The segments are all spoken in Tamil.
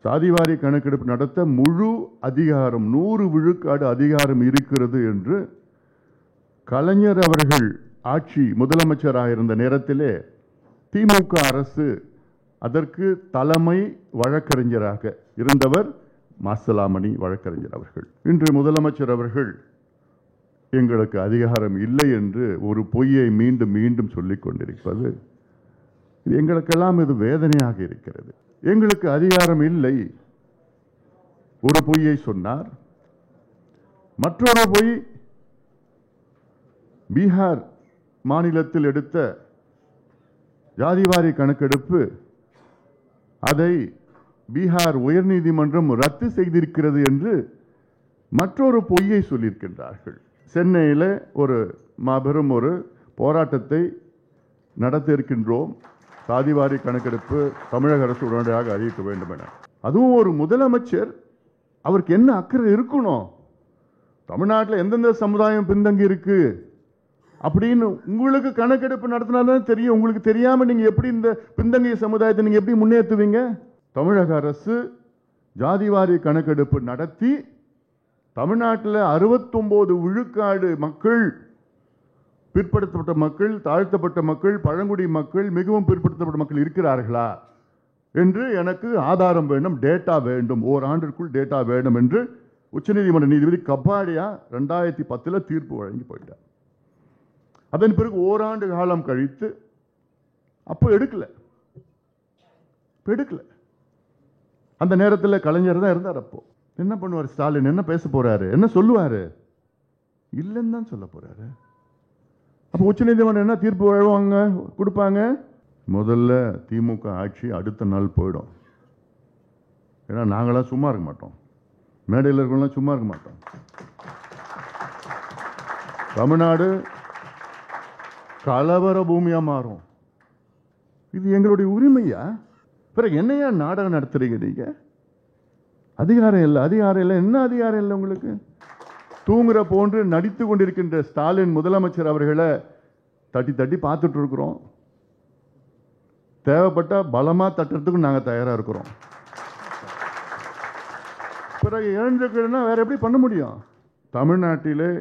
சாதிவாரி கணக்கெடுப்பு நடத்த முழு அதிகாரம் 100 விழுக்காடு அதிகாரம் இருக்கிறது என்று கலைஞர் அவர்கள் ஆட்சி முதலமைச்சராக இருந்த நேரத்திலே திமுக அரசு அதற்கு தலைமை வழக்கறிஞராக இருந்தவர் மாசிலாமணி வழக்கறிஞர் அவர்கள். இன்று முதலமைச்சர் அவர்கள் எங்களுக்கு அதிகாரம் இல்லை என்று ஒரு பொய்யை மீண்டும் மீண்டும் சொல்லிக் கொண்டிருப்பது எங்களுக்கெல்லாம் இது வேதனையாக இருக்கிறது. எங்களுக்கு அதிகாரம் இல்லை ஒரு பொய்யை சொன்னார். மற்றொரு பொய் பீகார் மாநிலத்தில் எடுத்த ஜாதிவாரி கணக்கெடுப்பு அதை பீகார் உயர்நீதிமன்றம் ரத்து செய்திருக்கிறது என்று மற்றொரு பொய்யை சொல்லியிருக்கின்றார்கள். சென்னையில் ஒரு மாபெரும் ஒரு போராட்டத்தை நடத்த இருக்கின்றோம். சாதிவாரி கணக்கெடுப்பு தமிழக அரசு உடனடியாக அறிவிக்க வேண்டும் என. அதுவும் ஒரு முதலமைச்சர், அவருக்கு என்ன அக்கறை இருக்கணும்? தமிழ்நாட்டில் எந்தெந்த சமுதாயம் பின்தங்கி இருக்கு அப்படின்னு உங்களுக்கு கணக்கெடுப்பு நடத்தினாதான் தெரியும். உங்களுக்கு தெரியாம நீங்க எப்படி இந்த பின்தங்கிய சமுதாயத்தை நீங்க எப்படி முன்னேற்றுவீங்க? தமிழக அரசு ஜாதிவாரி கணக்கெடுப்பு நடத்தி தமிழ்நாட்டில் 69 விழுக்காடு மக்கள், பிற்படுத்தப்பட்ட மக்கள், தாழ்த்தப்பட்ட மக்கள், பழங்குடி மக்கள், மிகவும் பிற்படுத்தப்பட்ட மக்கள் இருக்கிறார்களா என்று எனக்கு ஆதாரம் வேண்டும், டேட்டா வேண்டும், ஓராண்டிற்குள் டேட்டா வேண்டும் என்று உச்சநீதிமன்ற நீதிபதி கப்பாடியா 2010 தீர்ப்பு வழங்கி போயிட்டார். அதன் பிறகு ஓராண்டு காலம் கழித்து அப்போ எடுக்கல. அந்த நேரத்தில் கலைஞர் தான் இருந்தார். அப்போ என்ன பண்ணுவார் ஸ்டாலின்? என்ன பேச போறாரு? என்ன சொல்லுவாரு? இல்லைன்னு தான் சொல்ல போறாரு. அப்போ உச்சநீதிமன்றம் என்ன தீர்ப்பு வழங்குவாங்க, கொடுப்பாங்க? முதல்ல திமுக ஆட்சி அடுத்த நாள் போயிடும். ஏன்னா நாங்களாம் சும்மா இருக்க மாட்டோம், மேடையில் இருக்கலாம் சும்மா இருக்க மாட்டோம். தமிழ்நாடு கலவர பூமியா மாறும். இது எங்களுடைய உரிமையா? பிறகு என்னையா நாடகம் நடத்துறீங்க நீங்க? அதிகாரம் இல்லை. என்ன அதிகாரம் இல்லை உங்களுக்கு? தூங்குற போன்று நடித்து கொண்டிருக்கின்ற ஸ்டாலின் முதலமைச்சர் அவர்களை தட்டி தட்டி பார்த்துட்டு இருக்கிறோம். தேவைப்பட்ட பலமா தட்டுறதுக்கு நாங்க தயாரா இருக்கிறோம். பிறகு எழுந்துக்கணும்னா வேற எப்படி பண்ண முடியும்? தமிழ்நாட்டிலே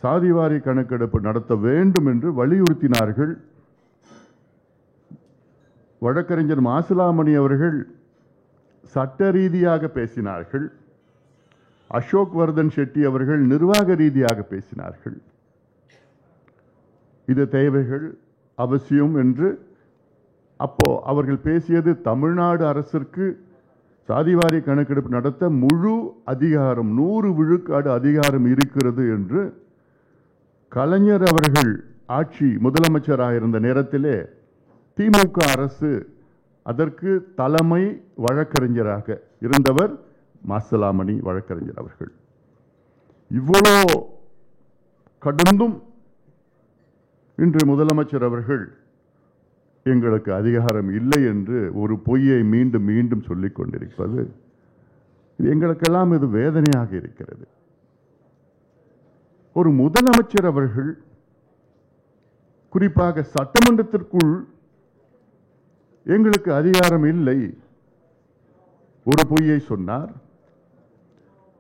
சாதிவாரி கணக்கெடுப்பு நடத்த வேண்டும் என்று வலியுறுத்தினார்கள். வழக்கறிஞர் மாசிலாமணி அவர்கள் சட்ட ரீதியாக பேசினார்கள். அசோக் வர்தன் ஷெட்டி அவர்கள் நிர்வாக ரீதியாக பேசினார்கள். இது தேவைகள் அவசியம் என்று. அப்போ அவர்கள் பேசியது தமிழ்நாடு அரசிற்கு சாதிவாரி கணக்கெடுப்பு நடத்த முழு அதிகாரம் 100 விழுக்காடு அதிகாரம் இருக்கிறது என்று கலைஞர் அவர்கள் ஆட்சி முதலமைச்சராக இருந்த நேரத்திலே திமுக அரசு அதற்கு தலைமை வழக்கறிஞராக இருந்தவர் மாசிலாமணி வழக்கறிஞர் அவர்கள். இவ்வளோ கடந்தும் இன்று முதலமைச்சர் அவர்கள் எங்களுக்கு அதிகாரம் இல்லை என்று ஒரு பொய்யை மீண்டும் மீண்டும் சொல்லிக் கொண்டிருப்பது எங்களுக்கெல்லாம் இது வேதனையாக இருக்கிறது. ஒரு முதலமைச்சர் அவர்கள் குறிப்பாக சட்டமன்றத்திற்குள் எங்களுக்கு அதிகாரம் இல்லை ஒரு பொய்யை சொன்னார்.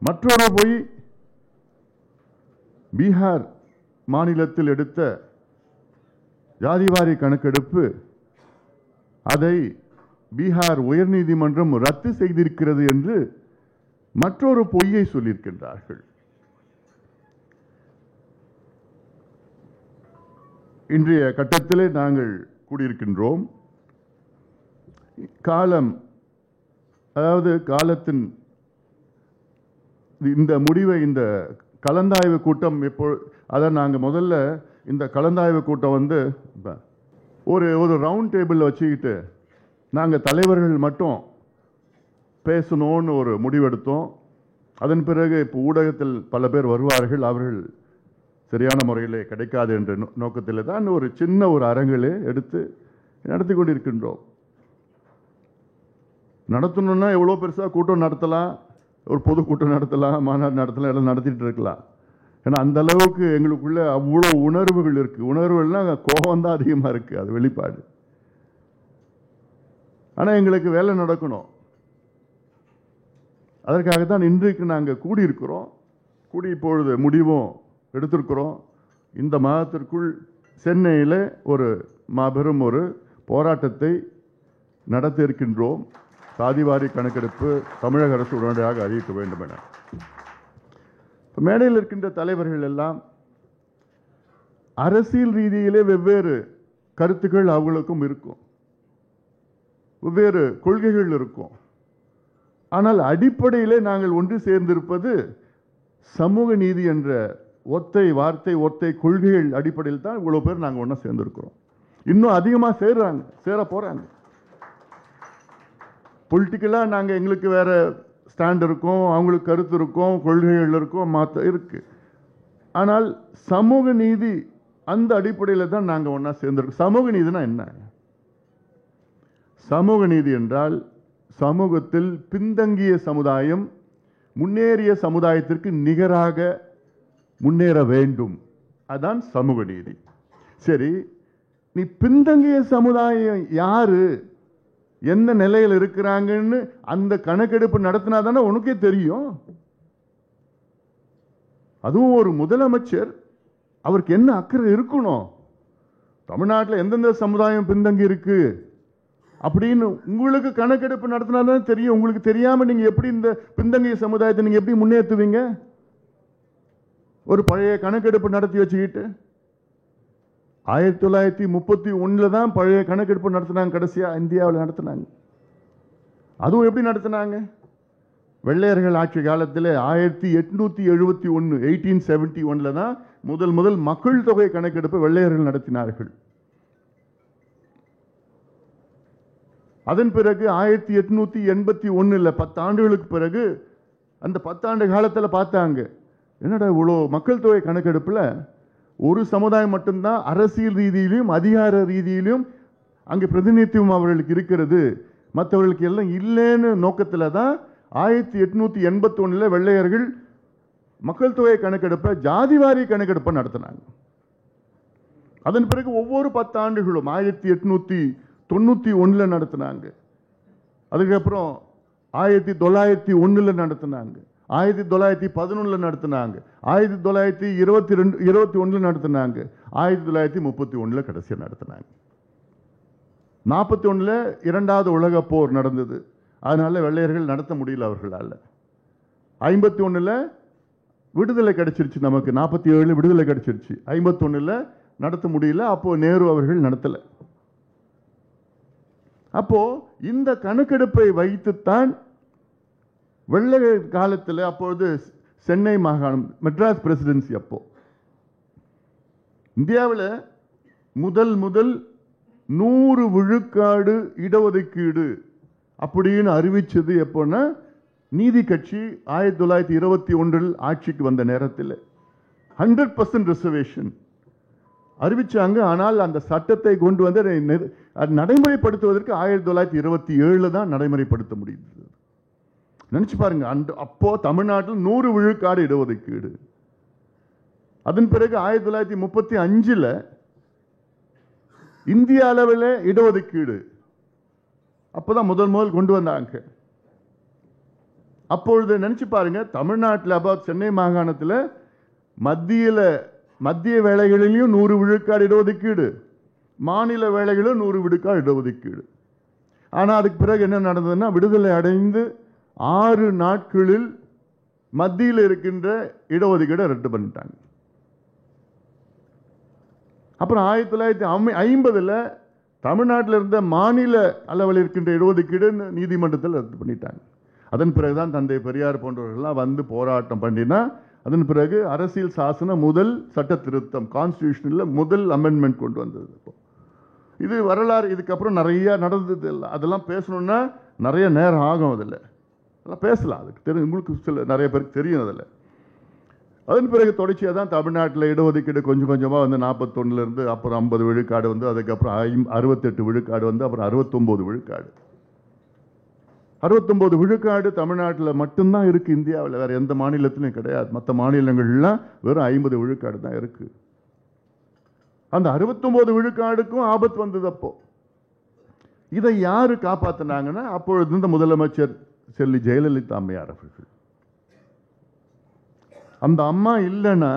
மற்றொரு பொய் பீகார் மாநிலத்தில் எடுத்த ஜாதிவாரி கணக்கெடுப்பு அதை பீகார் உயர்நீதிமன்றம் ரத்து செய்திருக்கிறது என்று மற்றொரு பொய்யை சொல்லியிருக்கின்றார்கள். இன்றைய கட்டத்திலே நாங்கள் கூடியிருக்கின்றோம். காலத்தின் இந்த முடிவை, இந்த கலந்தாய்வு கூட்டம் அதான் நாங்கள் முதல்ல இந்த கலந்தாய்வு கூட்டம் ஒரு ரவுண்ட் டேபிள் வச்சுக்கிட்டு நாங்கள் தலைவர்கள் மட்டும் பேசணும்னு ஒரு முடிவெடுத்தோம். அதன் பிறகு இப்போ ஊடகத்தில் பல பேர் வருவார்கள், அவர்கள் சரியான முறையில் கிடைக்காது என்ற நோக்கத்தில் தான் ஒரு சின்ன ஒரு அரங்கிலே எடுத்து நடத்தி கொண்டிருக்கின்றோம். நடத்தணும்னா எவ்வளோ பெருசாக கூட்டம் நடத்தலாம், ஒரு பொதுக்கூட்டம் நடத்தலாம், மாநாடு நடத்தலாம், எல்லாம் நடத்திட்டு இருக்கலாம். ஏன்னா அந்த அளவுக்கு எங்களுக்குள்ள அவ்வளோ உணர்வுகள் இருக்கு. உணர்வுகள்லாம் கோபம் தான் அதிகமாக இருக்கு, அது வெளிப்பாடு. ஆனால் எங்களுக்கு வேலை நடக்கணும். அதற்காக தான் இன்றைக்கு நாங்கள் கூடியிருக்கிறோம். கூடி இப்பொழுது முடிவும் எடுத்திருக்கிறோம். இந்த மாதத்திற்குள் சென்னையில் ஒரு மாபெரும் ஒரு போராட்டத்தை நடத்த இருக்கின்றோம். சாதிவாரி கணக்கெடுப்பு தமிழக அரசு உடனடியாக அறிவிக்க வேண்டும் என. மேடையில் இருக்கின்ற தலைவர்கள் எல்லாம் அரசியல் ரீதியிலே வெவ்வேறு கருத்துக்கள் அவங்களுக்கும் இருக்கும், வெவ்வேறு கொள்கைகள் இருக்கும். ஆனால் அடிப்படையிலே நாங்கள் ஒன்று சேர்ந்திருப்பது சமூக நீதி என்ற ஒத்தை வார்த்தை, ஒத்தை கொள்கைகள் அடிப்படையில் தான் இவ்வளவு பேர் நாங்கள் ஒன்றா சேர்ந்திருக்கிறோம். இன்னும் அதிகமாக சேர போறாங்க. பொலிட்டிக்கலாக நாங்கள் எங்களுக்கு வேற ஸ்டாண்ட் இருக்கும், அவங்களுக்கு கருத்து இருக்கும், கொள்கைகள் இருக்கும், மாற்ற இருக்கு. ஆனால் சமூக நீதி அந்த அடிப்படையில் தான் நாங்கள் ஒன்றா சேர்ந்திருக்கோம். சமூக நீதினா என்ன? சமூக நீதி என்றால் சமூகத்தில் பின்தங்கிய சமுதாயம் முன்னேறிய சமுதாயத்திற்கு நிகராக முன்னேற வேண்டும். அதான் சமூக நீதி. சரி, நீ பின்தங்கிய சமுதாயம் யாரு, என்ன நிலையில் இருக்கிறாங்கன்னு அந்த கணக்கெடுப்பு நடத்தினா தானே உனக்கே தெரியும். அதுவும் ஒரு முதலமைச்சர், அவருக்கு என்ன அக்கறை இருக்கணும், தமிழ்நாட்டில் எந்தெந்த சமுதாயம் பின்தங்கி இருக்கு அப்படின்னு உங்களுக்கு கணக்கெடுப்பு நடத்தினா தான் தெரியும். உங்களுக்கு தெரியாம நீங்க எப்படி இந்த பின்தங்கிய சமுதாயத்தை நீங்க எப்படி முன்னேற்றுவீங்க? ஒரு பழைய கணக்கெடுப்பு நடத்தி வச்சுக்கிட்டு 1931 தான் பழைய கணக்கெடுப்பு நடத்தினாங்க, கடைசியா இந்தியாவில் நடத்தினாங்க. அதுவும் எப்படி நடத்தினாங்க? வெள்ளையர்கள் ஆட்சி காலத்தில் 1871 1871 தான் முதல் மக்கள் தொகை கணக்கெடுப்பு வெள்ளையர்கள் நடத்தினார்கள். அதன் பிறகு 1881 10 ஆண்டுகளுக்கு பிறகு அந்த 10 ஆண்டு காலத்தில் பார்த்தாங்க, என்னடா இவ்வளோ மக்கள் தொகை கணக்கெடுப்பில் ஒரு சமுதாயம் மட்டும்தான் அரசியல் ரீதியிலும் அதிகார ரீதியிலும் அங்கே பிரதிநிதித்துவம் அவர்களுக்கு இருக்கிறது, மற்றவர்களுக்கு எல்லாம் இல்லைன்னு நோக்கத்தில் தான் 1881 வெள்ளையர்கள் மக்கள் தொகை கணக்கெடுப்பை ஜாதிவாரி கணக்கெடுப்பை நடத்தினாங்க. அதன் பிறகு ஒவ்வொரு 10 ஆண்டுகளும் 1891 நடத்தினாங்க. அதுக்கப்புறம் 1901 நடத்தினாங்க, 1911 நடத்தினாங்க, 1921 நடத்தினாங்க, 1931 கடைசியா நடத்தினாங்க. 41 இரண்டாவது உலக போர் நடந்தது, அதனால வெள்ளையர்கள் நடத்த முடியல அவர்களால். 51 விடுதலை கிடைச்சிருச்சு நமக்கு, 47 விடுதலை கிடைச்சிருச்சு, 51 நடத்த முடியல. அப்போ நேரு அவர்கள் நடத்தல. அப்போ இந்த கணக்கெடுப்பை வைத்துத்தான் வெள்ளை காலத்தில் அப்பொழுது சென்னை மாகாணம் மெட்ராஸ் பிரசிடென்சி, அப்போ இந்தியாவில் முதல் 100 விழுக்காடு இடஒதுக்கீடு அப்படின்னு அறிவிச்சது எப்போன்னா நீதி கட்சி 1921 ஆட்சிக்கு வந்த நேரத்தில் 100% ரிசர்வேஷன் அறிவிச்சாங்க. ஆனால் அந்த சட்டத்தை கொண்டு வந்து நடைமுறைப்படுத்துவதற்கு 1927 தான் நடைமுறைப்படுத்த முடியுது. நினைச்சு பாருங்க, அப்போ தமிழ்நாட்டில் 100 விழுக்காடு இடஒதுக்கீடு. அதன் பிறகு 1935 இந்திய அளவில் இடஒதுக்கீடு அப்போதான் முதல் கொண்டு வந்தாங்க. அப்பொழுது நினைச்சு பாருங்க, தமிழ்நாட்டில் சென்னை மாகாணத்தில் மத்திய வேலைகளிலும் 100 விழுக்காடு இடஒதுக்கீடு, மாநில வேலைகளிலும் 100 விழுக்காடு இடஒதுக்கீடு. ஆனால் அதுக்கு பிறகு என்ன நடந்ததுன்னா, விடுதலை அடைந்து 6 நாட்களில் மத்தியில் இருக்கின்ற இடஒதுக்கீடை ரத்து பண்ணிட்டாங்க. அப்புறம் 1950 தமிழ்நாட்டில் இருந்த மாநில அளவில் இருக்கின்ற இடஒதுக்கீடு நீதிமன்றத்தில் ரத்து பண்ணிட்டாங்க. அதன் பிறகுதான் தந்தை பெரியார் போன்றவர்கள்லாம் வந்து போராட்டம் பண்ணினா, அதன் பிறகு அரசியல் சாசன முதல் சட்ட திருத்தம், கான்ஸ்டிடியூஷனில் முதல் அமெண்ட்மெண்ட் கொண்டு வந்தது. இது வரலாறு. இதுக்கப்புறம் நிறைய நடந்தது. அதெல்லாம் பேசணும்னா நிறைய நேரம் ஆகும். அதில் அதெல்லாம் பேசலாம், அதுக்கு தெரியும், உங்களுக்கு நிறைய பேருக்கு தெரியும். அதில் அதன் பிறகு தொடர்ச்சியாக தான் தமிழ்நாட்டில் இடஒதுக்கீடு கொஞ்சம் கொஞ்சமாக வந்து 41 அப்புறம் 50 விழுக்காடு வந்து, அதுக்கப்புறம் 68 விழுக்காடு வந்து, அப்புறம் 69 விழுக்காடு. 69 விழுக்காடு தமிழ்நாட்டில் மட்டும்தான் இருக்கு, இந்தியாவில் வேற எந்த மாநிலத்திலும் கிடையாது. மற்ற மாநிலங்கள்லாம் வெறும் 50 விழுக்காடு தான் இருக்கு. அந்த 69 விழுக்காடுக்கும் ஆபத்து வந்தது. அப்போ இதை யாரு காப்பாத்தினாங்கன்னா, அப்பொழுது இந்த முதலமைச்சர் செல்வி ஜெயலலிதா அம்மையார் அவர்கள். அந்த அம்மா இல்லைன்னா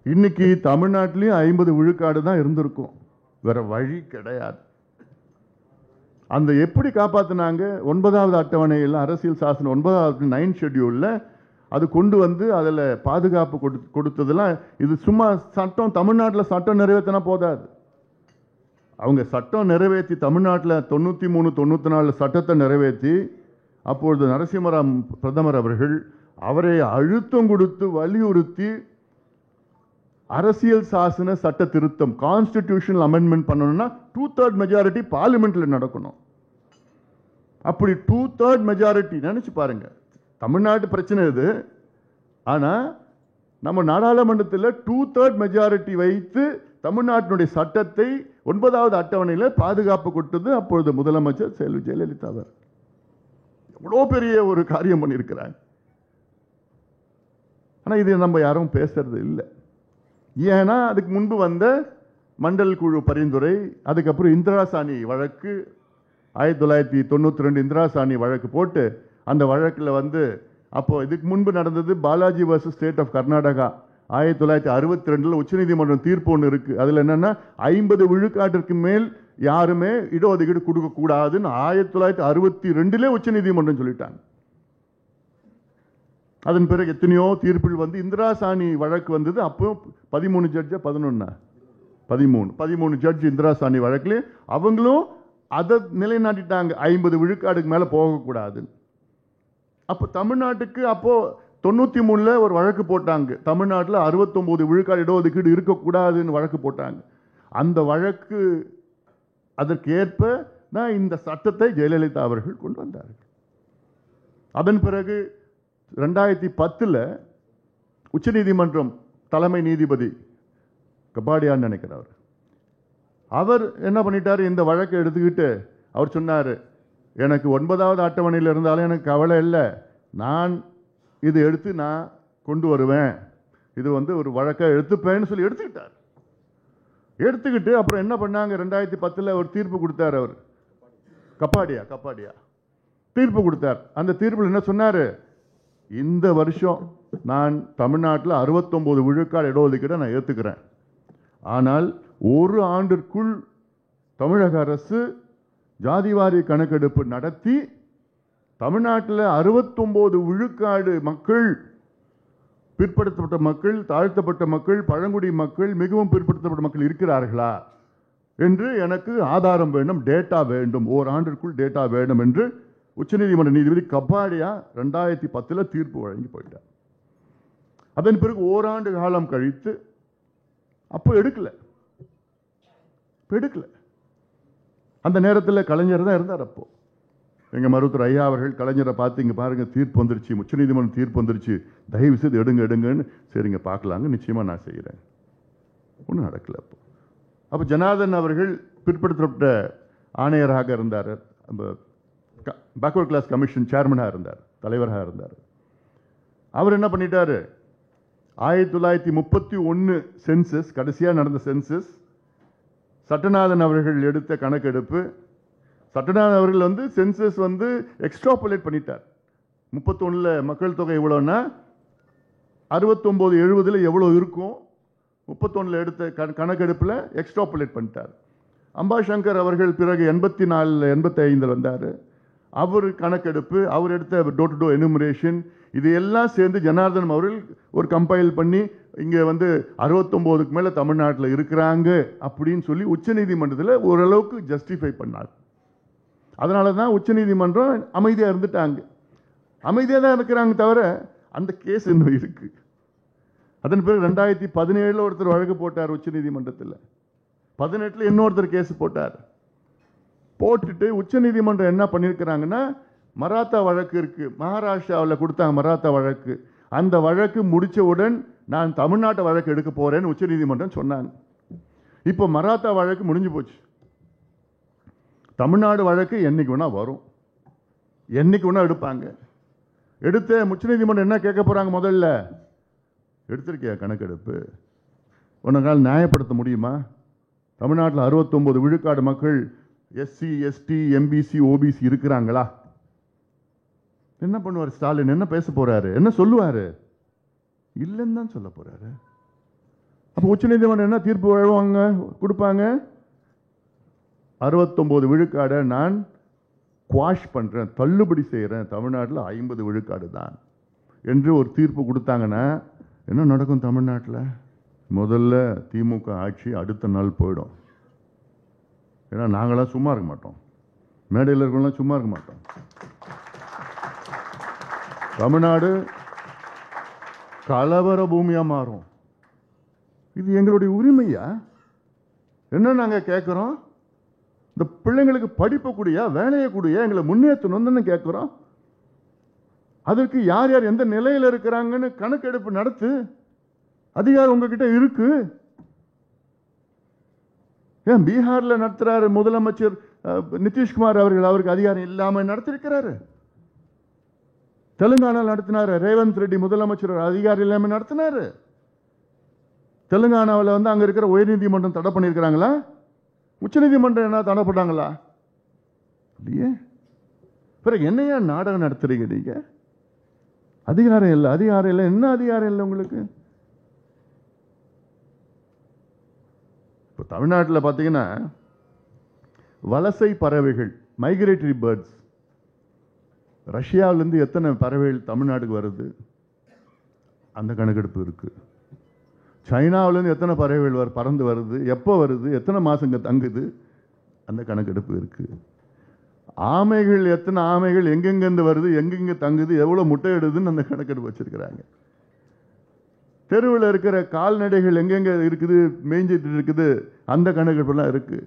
இன்னைக்கு தமிழ்நாட்டிலையும் 50 விழுக்காடு தான் இருந்திருக்கும். வேற வழி கிடையாது. அந்த எப்படி காப்பாத்தினாங்க? 9வது அட்டவணையில் அரசியல் சாசனம் 9வது 9 ஷெட்யூல்ல அது கொண்டு வந்து அதில் பாதுகாப்பு கொடுத்ததெல்லாம் இது சும்மா சட்டம். தமிழ்நாட்டில் சட்டம் நிறைவேற்றினா போதாது. அவங்க சட்டம் நிறைவேற்றி தமிழ்நாட்டில் 93, 94 சட்டத்தை நிறைவேற்றி அப்பொழுது நரசிம்மராவ் பிரதமர் அவர்கள் அவரை அழுத்தம் கொடுத்து வலியுறுத்தி அரசியல் சாசன சட்ட திருத்தம் கான்ஸ்டிடியூஷனல் அமெண்ட்மெண்ட் பண்ணணும்னா 2/3 மெஜாரிட்டி பார்லிமெண்ட்ல நடக்கணும். அப்படி 2/3 மெஜாரிட்டி நினைச்சு பாருங்க. தமிழ்நாட்டு பிரச்சனை இது. ஆனா நம்ம நாடாளுமன்றத்தில் 2/3 மெஜாரிட்டி வைத்து தமிழ்நாட்டினுடைய சட்டத்தை 9வது அட்டவணையில் பாதுகாப்பு கொடுத்தது அப்பொழுது முதலமைச்சர் செல்வி ஜெயலலிதா அவர். எவ்வளோ பெரிய ஒரு காரியம் பண்ணியிருக்கிறாங்க. ஆனால் இது நம்ம யாரும் பேசுறது இல்லை. ஏன்னா அதுக்கு முன்பு வந்த மண்டல் குழு பரிந்துரை, அதுக்கப்புறம் இந்திரா சாணி வழக்கு 1992 இந்திரா சாணி வழக்கு போட்டு அந்த வழக்கில் வந்து அப்போ இதுக்கு முன்பு நடந்தது Balaji versus state of Karnataka 1962 உச்சநீதிமன்றம் தீர்ப்பு ஒன்று இருக்கு. அதில் என்னன்னா 50 விழுக்காட்டிற்கு மேல் யாருமே இடஒதுக்கீடு கொடுக்க கூடாதுன்னு 1962 உச்சநீதிமன்றம் சொல்லிட்டாங்க. அதன் பிறகு எத்தனையோ தீர்ப்பில் வந்து இந்திரா சாணி வழக்கு வந்தது. அப்போ 13 ஜட்ஜா 13 ஜட்ஜ் இந்திரா சாணி வழக்கில் அவங்களும் அதை நிலைநாட்டிட்டாங்க. 50 விழுக்காடுக்கு மேல போகக்கூடாது. அப்ப தமிழ்நாட்டுக்கு அப்போ 93 ஒரு வழக்கு போட்டாங்க. தமிழ்நாட்டில் 69 விழுக்காடு இடஒதுக்கீடு இருக்கக்கூடாதுன்னு வழக்கு போட்டாங்க. அந்த வழக்கு அதற்கு ஏற்ப தான் இந்த சட்டத்தை ஜெயலலிதா அவர்கள் கொண்டு வந்தார்கள். அதன் பிறகு 2010 உச்சநீதிமன்றம் தலைமை நீதிபதி கபாடியான்னு நினைக்கிறார். அவர் என்ன பண்ணிட்டாரு? இந்த வழக்கை எடுத்துக்கிட்டு அவர் சொன்னார், எனக்கு 9வது அட்டவணையில் இருந்தாலும் எனக்கு கவலை இல்லை, நான் இது எடுத்து நான் கொண்டு வருவேன், இது வந்து ஒரு வழக்கை எடுத்துப்பேன்னு சொல்லி எடுத்துக்கிட்டார். எடுத்துக்கிட்டு அப்புறம் என்ன பண்ணாங்க? 2010 ஒரு தீர்ப்பு கொடுத்தார். அவர் கப்பாடியா தீர்ப்பு கொடுத்தார். அந்த தீர்ப்பில் என்ன சொன்னார்? இந்த வருஷம் நான் தமிழ்நாட்டில் 69 விழுக்காடு இடஒதுக்கீடு நான் ஏற்றுக்கிறேன். ஆனால் ஒரு ஆண்டிற்குள் தமிழக அரசு ஜாதிவாரி கணக்கெடுப்பு நடத்தி தமிழ்நாட்டில் 69 விழுக்காடு மக்கள், பிற்படுத்தப்பட்ட மக்கள், தாழ்த்தப்பட்ட மக்கள், பழங்குடி மக்கள், மிகவும் பிற்படுத்தப்பட்ட மக்கள் இருக்கிறார்களா என்று எனக்கு ஆதாரம் வேண்டும், டேட்டா வேண்டும், ஓராண்டிற்குள் டேட்டா வேண்டும் என்று உச்சநீதிமன்ற நீதிபதி கபாடியா 2010 தீர்ப்பு வழங்கி போயிட்டார். அதன் பிறகு ஓராண்டு காலம் கழித்து அப்போ எடுக்கல. அந்த நேரத்தில் கலைஞர் தான் இருந்தார். அப்போ எங்க மருத்துவர் ஐயா அவர்கள் கலைஞரை பார்த்து, இங்க பாருங்க தீர்ப்பு வந்துருச்சு, உச்சநீதிமன்றம் தீர்ப்பு வந்துருச்சு, தயவு செய்து எடுங்கன்னு. சரிங்க பார்க்கலாங்க, நிச்சயமா நான் செய்கிறேன். ஒன்றும் நடக்கல. அப்போ ஜனார்தன் அவர்கள் பிற்படுத்தப்பட்ட ஆணையராக இருந்தார், பேக்வர்ட் கிளாஸ் கமிஷன் சேர்மனாக இருந்தார், தலைவராக இருந்தார். அவர் என்ன பண்ணிட்டாரு? 1931 சென்சஸ், கடைசியாக நடந்த சென்சஸ், சட்டநாதன் அவர்கள் எடுத்த கணக்கெடுப்பு. சட்டநாதன் அவர்கள் வந்து சென்சஸ் வந்து எக்ஸ்ட்ராபுலேட் பண்ணிட்டார். 31 மக்கள் தொகை எவ்வளோன்னா 69, 70 எவ்வளோ இருக்கும், 31 எடுத்த கணக்கெடுப்பில் எக்ஸ்ட்ராபுலேட் பண்ணிட்டார். அம்பாசங்கர் அவர்கள் பிறகு 84, 85 வந்தார். அவர் கணக்கெடுப்பு, அவர் எடுத்த டோர் டு டோர் எனுமரேஷன், இது எல்லாம் சேர்ந்து ஜனார்தன் அவர்கள் ஒரு கம்பைல் பண்ணி இங்கே வந்து 69க்கு மேலே தமிழ்நாட்டில் இருக்கிறாங்க அப்படின்னு சொல்லி உச்சநீதிமன்றத்தில் ஓரளவுக்கு ஜஸ்டிஃபை பண்ணார். அதனால தான் உச்சநீதிமன்றம் அமைதியாக இருந்துட்டாங்க. அமைதியாக தான் இருக்கிறாங்க தவிர அந்த கேஸ் இன்னும் இருக்கு. அதன் பிறகு 2017 ஒருத்தர் வழக்கு போட்டார் உச்சநீதிமன்றத்தில், 18 இன்னொருத்தர் கேஸ் போட்டார். போட்டுட்டு உச்சநீதிமன்றம் என்ன பண்ணியிருக்கிறாங்கன்னா, மராத்தா வழக்கு இருக்கு, மகாராஷ்டிராவில் கொடுத்தாங்க மராத்தா வழக்கு, அந்த வழக்கு முடிச்சவுடன் நான் தமிழ்நாட்டு வழக்கு எடுக்க போறேன்னு உச்சநீதிமன்றம் சொன்னாங்க. இப்போ மராத்தா வழக்கு முடிஞ்சு போச்சு. தமிழ்நாடு வழக்கு என்னைக்கு வேணா வரும், என்னைக்கு வேணா எடுப்பாங்க. எடுத்த உச்சநீதிமன்றம் என்ன கேட்க போறாங்க? முதல்ல எடுத்திருக்கியா கணக்கெடுப்பு, உன்னால் நியாயப்படுத்த முடியுமா? தமிழ்நாட்டில் 69 விழுக்காடு மக்கள் எஸ்சி, எஸ்டி, எம்பிசி, ஓபிசி இருக்கிறாங்களா? என்ன பண்ணுவார் ஸ்டாலின்? என்ன பேச போறாரு? என்ன சொல்லுவாரு? இல்லைன்னு தான் சொல்ல போறாரு. அப்ப உச்சநீதிமன்றம் என்ன தீர்ப்பு வழங்குவாங்க, கொடுப்பாங்க? 69 விழுக்காடை நான் குவாஷ் பண்றேன், தள்ளுபடி செய்யறேன், தமிழ்நாட்டில் 50 விழுக்காடு தான் என்று ஒரு தீர்ப்பு கொடுத்தாங்கன்னா என்ன நடக்கும் தமிழ்நாட்டில்? முதல்ல திமுக ஆட்சி அடுத்த நாள் போயிடும். ஏன்னா நாங்களாம் சும்மா இருக்க மாட்டோம், மேடையில் இருக்கவங்களாம் சும்மா இருக்க மாட்டோம். தமிழ்நாடு கலவர பூமியா மாறும். இது எங்களுடைய உரிமையா? என்ன நாங்க கேட்கிறோம்? இந்த பிள்ளைங்களுக்கு படிப்பு கூடிய, வேலையை கூடிய, எங்களை முன்னேற்றணும்னு கேட்கிறோம். அதற்கு யார் யார் எந்த நிலையில் இருக்கிறாங்கன்னு கணக்கெடுப்பு நடத்து. அதிகாரம் உங்ககிட்ட இருக்கு. ஏன் பீகார்ல நடத்துறாரு முதலமைச்சர் நிதிஷ்குமார் அவர்கள், அவருக்கு அதிகாரம் இல்லாம நடத்திருக்கிறாரு. தெலுங்கானா நடத்தினாரு ரேவந்த் ரெட்டி முதலமைச்சர், அதிகாரம் இல்லாம நடத்தினாரு. தெலுங்கானாவில் அங்க இருக்கிற உயர்நீதிமன்றம் தடை பண்ணியிருக்கிறாங்களா? உச்சநீதிமன்றம் என்ன தடை பண்ணாங்களா? இல்லையே. பிறகு என்னையா நாடகம் நடத்துறீங்க நீங்க? அதிகாரம் இல்லை, அதிகாரம் இல்லை. என்ன அதிகாரம் இல்லை உங்களுக்கு? இப்போ தமிழ்நாட்டில் பார்த்தீங்கன்னா வலசை பறவைகள், மைக்ரேட்டரி பேர்ட்ஸ், ரஷ்யாவிலிருந்து எத்தனை பறவைகள் தமிழ்நாட்டுக்கு வருது அந்த கணக்கெடுப்பு இருக்கு. சைனாவிலிருந்து எத்தனை பறவைகள் பறந்து வருது, எப்போ வருது, எத்தனை மாசங்க தங்குது, அந்த கணக்கெடுப்பு இருக்கு. ஆமைகள், எத்தனை ஆமைகள் எங்கெங்கிருந்து வருது, எங்கெங்க தங்குது, எவ்வளவு முட்டையிடுதுன்னு அந்த கணக்கெடுப்பு வச்சிருக்கிறாங்க. தெருவில் இருக்கிற கால்நடைகள் எங்கெங்க இருக்குது, மேய்ஞ்சிட்டு இருக்குது, அந்த கணக்கெடுப்புலாம் இருக்கு.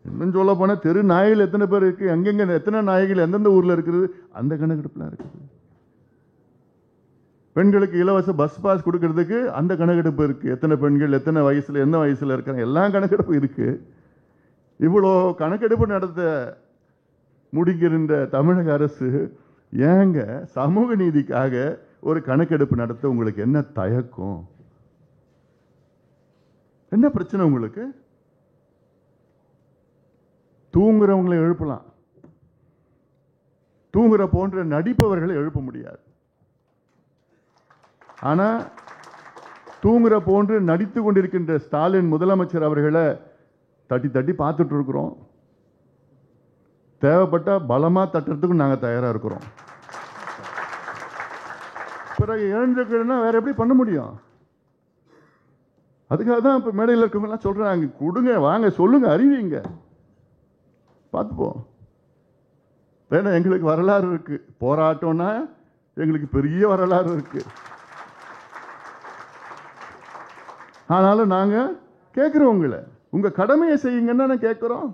இன்னும் சொல்ல போனா தெரு நாய்கள் எத்தனை பேர் இருக்கு, எங்கெங்க எத்தனை நாய்கள் எந்தெந்த ஊர்ல இருக்குது, அந்த கணக்கெடுப்புலாம் இருக்குது. பெண்களுக்கு இலவச பஸ் பாஸ் கொடுக்கறதுக்கு அந்த கணக்கெடுப்பு இருக்கு. எத்தனை பெண்கள் எத்தனை வயசுல என்ன வயசுல இருக்காங்க, எல்லா கணக்கெடுப்பு இருக்கு. இவ்வளோ கணக்கெடுப்பு நடத்த முடிகின்ற தமிழக அரசு ஏங்க சமூக நீதிக்காக ஒரு கணக்கெடுப்பு நடத்த உங்களுக்கு என்ன தயக்கம்? என்ன பிரச்சனை உங்களுக்கு? தூங்குறவங்களை எழுப்பலாம், தூங்குற போன்ற நடிப்பவர்களை எழுப்ப முடியாது. ஆனா தூங்குற போன்று நடித்துக் கொண்டிருக்கின்ற ஸ்டாலின் முதலமைச்சர் அவர்களை தட்டி தட்டி பார்த்துட்டு இருக்கிறோம். தேவைப்பட்ட பலமா தட்டுறதுக்கு நாங்க தயாரா இருக்கிறோம். பிறகு எழுந்திருக்கிறதுனா வேற எப்படி பண்ண முடியும்? அதுக்காக தான் இப்ப மேடையில் இருக்கவங்க எல்லாம் சொல்றாங்க, கொடுங்க, வாங்க, சொல்லுங்க, அறிவிங்க, பார்த்துப்போம். வேணா எங்களுக்கு வரலாறு இருக்கு, போராட்டம்னா எங்களுக்கு பெரிய வரலாறு இருக்கு. ஆனாலும் நாங்க கேட்கிறோம், உங்களை உங்க கடமையை செய்யுங்கன்னு கேட்கிறோம்.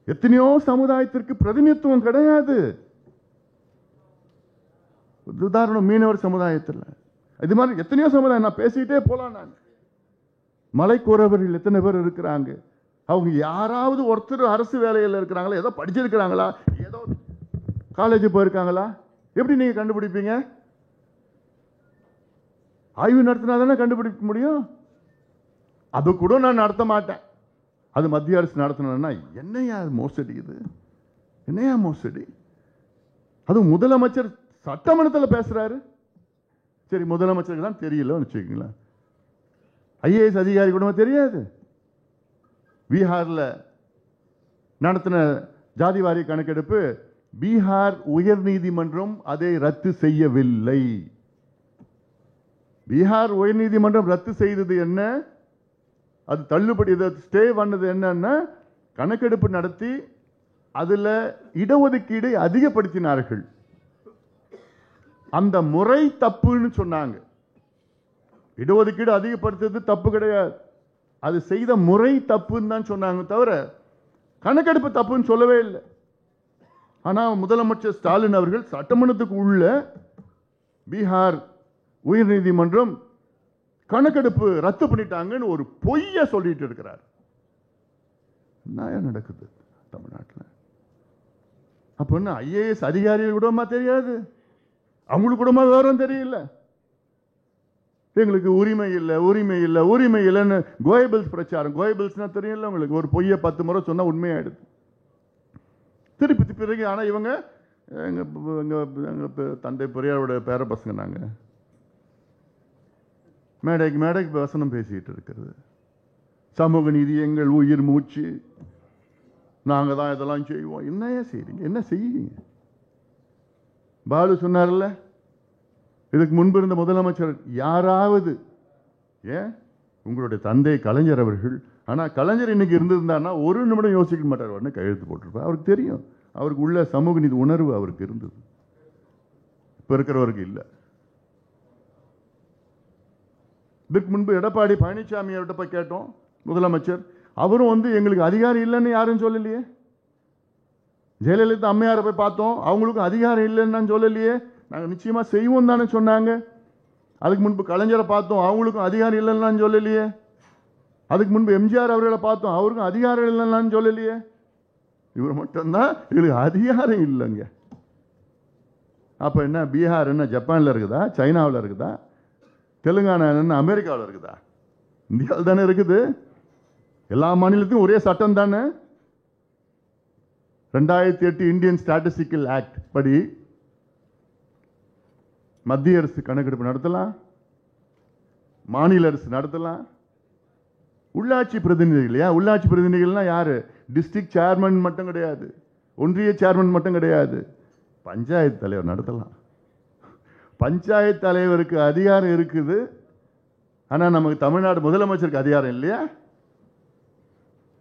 எத்தனையோ சமுதாயத்திற்கு பிரதிநிதித்துவம் கிடையாது. உதாரணம் மீனவர் சமுதாயத்தில், இது மாதிரி எத்தனையோ சமுதாயம், நான் பேசிக்கிட்டே போலாம். நான் மலைக்குறவர்கள் எத்தனை பேர் இருக்கிறாங்க, அவங்க யாராவது ஒருத்தர் அரசு வேலையில் இருக்கிறாங்களா, ஏதோ படிச்சிருக்கிறாங்களா, ஏதோ காலேஜ் போயிருக்காங்களா? எப்படி நீங்க கண்டுபிடிப்பீங்க? ஆய்வு நடத்தினா தானே கண்டுபிடிக்க முடியும். அது கூட நான் நடத்த மாட்டேன். அது மத்திய அரசு நடத்தணும்னா என்னையா மோசடி? இது என்னையா மோசடி? அது முதலமைச்சர் சட்டமன்றத்தில் பேசுறாரு. சரி, முதலமைச்சருக்கு தான் தெரியல வச்சுக்கீங்களா, ஐஏஎஸ் அதிகாரி கூட தெரியாது. பீகார்ல நடத்தின ஜாதிவாரி கணக்கெடுப்பு, பீகார் உயர் நீதிமன்றம் அதை ரத்து செய்யவில்லை. பீகார் உயர் நீதிமன்றம் ரத்து செய்தது என்ன, அது தள்ளுபடி ஸ்டே பண்ணது என்னன்னா, கணக்கெடுப்பு நடத்தி அதுல இடஒதுக்கீடை அதிகப்படுத்தினார்கள். அந்த முறை தப்புன்னு சொன்னாங்க. இடஒதுக்கீடு அதிகப்படுத்துறது தப்பு கிடையாது, அது செய்த முறை தப்புன்னு தான் சொன்னாங்க, தவிர கணக்கெடுப்பு தப்புன்னு சொல்லவே இல்லை. ஆனா முதலமைச்சர் ஸ்டாலின் அவர்கள் சட்டமன்றத்துக்கு உள்ள பீகார் உயர் நீதிமன்றம் கணக்கெடுப்பு ரத்து பண்ணிட்டாங்கன்னு ஒரு பொய்ய சொல்லிட்டு இருக்கிறார். என்ன நடக்குது தமிழ்நாட்டில்? அப்ப என்ன ஐஏஎஸ் அதிகாரிகள் கூடமா தெரியாது, அவங்களுக்கு கூடமா விவரம் தெரியல. எங்களுக்கு உரிமை இல்லை, உரிமை இல்லை, உரிமை இல்லைன்னு கோயபிள்ஸ் பிரச்சாரம். கோயபிள்ஸ்னா தெரியல உங்களுக்கு, ஒரு பொய்ய 10 முறை சொன்னா உண்மையாயிடுது திருப்பி பிறகு. ஆனா இவங்க எங்கள் தந்தை பெரியாரோட பேர பசங்க நாங்கள் மேடைக்கு வசனம் பேசிக்கிட்டு இருக்கிறது. சமூக நீதி எங்கள் உயிர் மூச்சு, நாங்கள் தான் இதெல்லாம் செய்வோம். என்னையா செய்றீங்க? என்ன செய்வீங்க? பாலு சொன்னார்ல, இதுக்கு முன்பு இருந்த முதலமைச்சர் யாராவது, ஏன் உங்களுடைய தந்தை கலைஞர் அவர்கள், ஆனால் கலைஞர் இன்னைக்கு இருந்திருந்தாருன்னா ஒரு நிமிடம் யோசிக்க மாட்டார், உடனே கையெழுத்து போட்டிருப்பார். அவருக்கு தெரியும், அவருக்கு உள்ள சமூக நீதி உணர்வு அவருக்கு இருந்தது, இப்போ இருக்கிறவருக்கு இல்லை. இதுக்கு முன்பு எடப்பாடி பழனிசாமி அவர்கிட்ட போய் கேட்டோம், முதலமைச்சர், அவரும் எங்களுக்கு அதிகாரம் இல்லைன்னு யாரும் சொல்லலையே. ஜெயலலிதா அம்மையாரை போய் பார்த்தோம், அவங்களுக்கும் அதிகாரம் இல்லைன்னு சொல்லலையே. நாங்கள் நிச்சயமா செய்வோம் தானே சொன்னாங்க. அதுக்கு முன்பு கலைஞரை பார்த்தோம், அவங்களுக்கும் அதிகாரம் இல்லைன்னு சொல்லலையே. அதுக்கு முன்பு எம்ஜிஆர் அவர்களை பார்த்தோம், அவருக்கும் அதிகாரம் இல்லைன்னு சொல்லலையே. இவர் மட்டும்தான் எங்களுக்கு அதிகாரம் இல்லைங்க. அப்ப என்ன, பீகார் என்ன ஜப்பான்ல இருக்குதா, சைனாவில் இருக்குதா, தெலுங்கானா என்ன அமெரிக்காவில் இருக்குதா? இந்தியாவில் தானே இருக்குது. எல்லா மாநிலத்தையும் ஒரே சட்டம் தானே. 2008 இந்தியன் ஸ்டாட்டிஸ்டிக்கல் ஆக்ட் படி மத்திய அரசு கணக்கெடுப்பு நடத்தலாம், மாநில அரசு நடத்தலாம். உள்ளாட்சி பிரதிநிதிகள், உள்ளாட்சி பிரதிநிதிகள்னா யாரு? டிஸ்ட்ரிக்ட் சேர்மன் மட்டும் கிடையாது, ஒன்றிய சேர்மன் மட்டும் கிடையாது, பஞ்சாயத்து தலைவர் நடத்தலாம். பஞ்சாயத்து தலைவருக்கு அதிகாரம் இருக்குது, ஆனா நமக்கு தமிழ்நாடு முதலமைச்சருக்கு அதிகாரம் இல்லையா?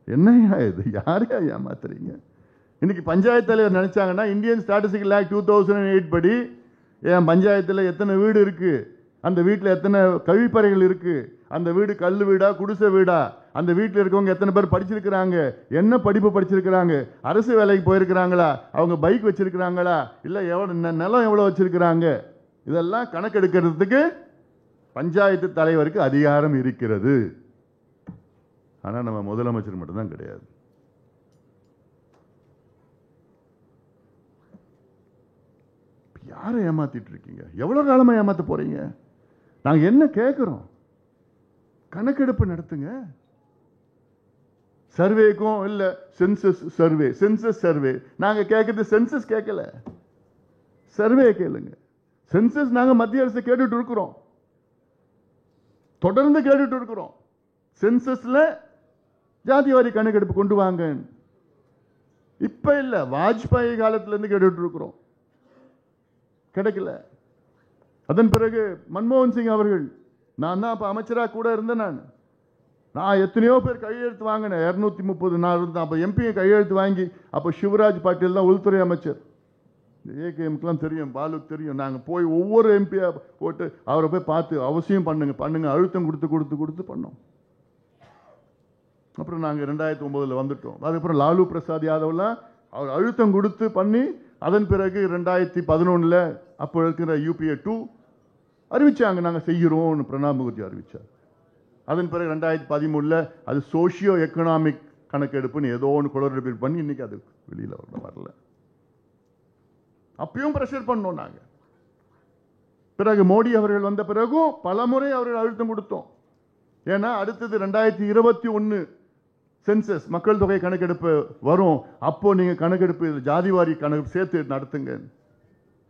என்னையா இது? யாரையா ஏமாத்துறீங்க? இன்னைக்கு பஞ்சாயத்து தலைவர் நினைச்சாங்கன்னா, இந்தியன் ஸ்டாட்டிஸ்டிக்கல் ஆக்ட் 2008 படி என் பஞ்சாயத்தில் எத்தனை வீடு இருக்கு, அந்த வீட்டில் எத்தனை கழிப்பறைகள் இருக்கு, அந்த வீடு கல் வீடா குடிசை வீடா, அந்த வீட்டில் இருக்கவங்க எத்தனை பேர் படிச்சிருக்கிறாங்க, என்ன படிப்பு படிச்சிருக்கிறாங்க, அரசு வேலைக்கு போயிருக்கிறாங்களா, அவங்க பைக் வச்சிருக்கிறாங்களா, இல்லை நிலம் எவ்வளோ வச்சிருக்கிறாங்க, இதெல்லாம் கணக்கெடுக்கிறதுக்கு பஞ்சாயத்து தலைவருக்கு அதிகாரம் இருக்கிறது. ஆனா நம்ம முதலமைச்சர் மட்டும்தான் கிடையாது. யாரை ஏமாத்திட்டு இருக்கீங்க? எவ்வளவு காலமா ஏமாத்த போறீங்க? நாங்க என்ன கேட்கிறோம்? கணக்கெடுப்பு நடத்துங்க. சர்வேக்கும் இல்ல, சென்சஸ் சர்வே, சென்சஸ் சர்வே. நாங்க கேட்கறது சென்சஸ் கேட்கல, சர்வே கேளுங்க. சென்சஸ் நாங்க மத்திய அரசு கேட்டுட்டு இருக்கிறோம், தொடர்ந்து கேட்டுட்டு இருக்கிறோம். சென்சஸ்ல ஜாதிவாரி கணக்கெடுப்பு கொண்டு வாங்க. இப்ப இல்ல, வாஜ்பாய் காலத்துல இருந்து கேட்டுட்டு இருக்கிறோம், கிடைக்கல. அதன் பிறகு மன்மோகன் சிங் அவர்கள், நான் தான் அப்ப அமைச்சரா கூட இருந்தேன். நான் எத்தனையோ பேர் கையெழுத்து வாங்கினேன், 230 நான் இருந்தேன் அப்ப எம்பி கையெழுத்து வாங்கி. அப்ப சிவராஜ் பாட்டீல் தான் உள்துறை அமைச்சர். ஏகேஎம்க்குலாம் தெரியும், பாலுக்கு தெரியும். நாங்கள் போய் ஒவ்வொரு எம்பியா போட்டு அவரை போய் பார்த்து அவசியம் பண்ணுங்க அழுத்தம் கொடுத்து பண்ணோம். அப்புறம் நாங்கள் 2009 வந்துட்டோம். அதுக்கப்புறம் லாலு பிரசாத் யாதவ்லாம் அவர் அழுத்தம் கொடுத்து பண்ணி, அதன் பிறகு 2011 அப்போ இருக்கிற UPA 2 அறிவிச்சாங்க, நாங்கள் செய்கிறோம், பிரணாப் முகர்ஜி அறிவிச்சார். அதன் பிறகு 2013 அது சோசியோ எக்கனாமிக் கணக்கெடுப்புன்னு ஏதோ ஒன்று குளறுபடி பண்ணி இன்னைக்கு அது வெளியில வரல. அப்பயும் பிரஷர் பண்ணோம் நாங்க. பிறகு மோடி அவர்கள் வந்த பிறகும் பலமுறை அவர்கள் அழுத்தம் கொடுத்தோம். ஏன்னா அடுத்தது 2021 சென்சஸ் மக்கள் தொகை கணக்கெடுப்பு வரும், அப்போ நீங்க கணக்கெடுப்பு ஜாதிவாரி கணக்கு சேர்த்து நடத்துங்க.